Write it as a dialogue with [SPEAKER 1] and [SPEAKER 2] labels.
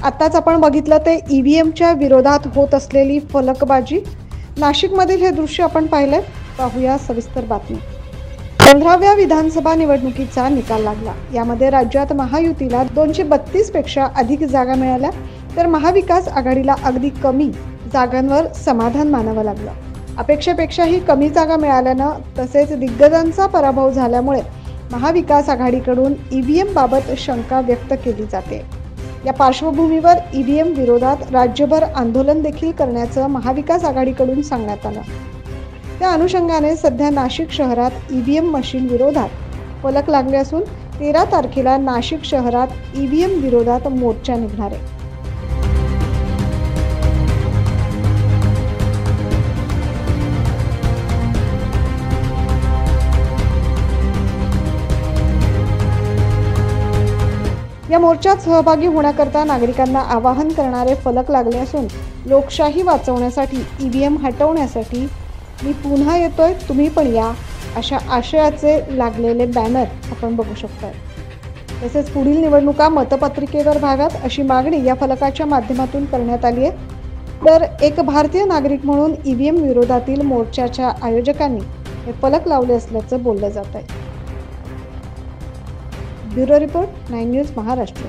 [SPEAKER 1] आताच आपण बघितलं ते ईव्हीएमच्या विरोधात होत असलेली फलकबाजी. नाशिकमधील हे दृश्य आपण पाहिलंय. पाहूया सविस्तर बातमी. 15व्या विधानसभा निवडणुकीचा निकाल लागला. यामध्ये राज्यात महायुतीला 232 पेक्षा अधिक जागा मिळाल्या, तर महाविकास आघाडीला अगदी कमी जागांवर समाधान मानावं लागलं. अपेक्षेपेक्षाही कमी जागा मिळाल्यानं तसेच दिग्गजांचा पराभव झाल्यामुळे महाविकास आघाडीकडून ईव्हीएम बाबत शंका व्यक्त केली जाते. या पार्श्वभूमीवर ईव्हीएम विरोधात राज्यभर आंदोलन देखील करण्याचं महाविकास आघाडीकडून सांगण्यात आलं. त्या अनुषंगाने सध्या नाशिक शहरात ईव्हीएम मशीन विरोधात फलक लागले असून 13 तारखेला नाशिक शहरात ईव्हीएम विरोधात मोर्चा निघणार आहे. या मोर्चात सहभागी होण्याकरता नागरिकांना आवाहन करणारे फलक लागले असून लोकशाही वाचवण्यासाठी ईव्हीएम हटवण्यासाठी मी पुन्हा येतोय, तुम्ही पण या, अशा आशयाचे लागलेले बॅनर आपण बघू शकतो. तसेच पुढील निवडणुका मतपत्रिकेवर व्हाव्यात अशी मागणी या फलकाच्या माध्यमातून करण्यात आली आहे. तर एक भारतीय नागरिक म्हणून ईव्हीएम विरोधातील मोर्चाच्या आयोजकांनी हे फलक लावले असल्याचं बोललं जात आहे. Bureau report 9 news Maharashtra.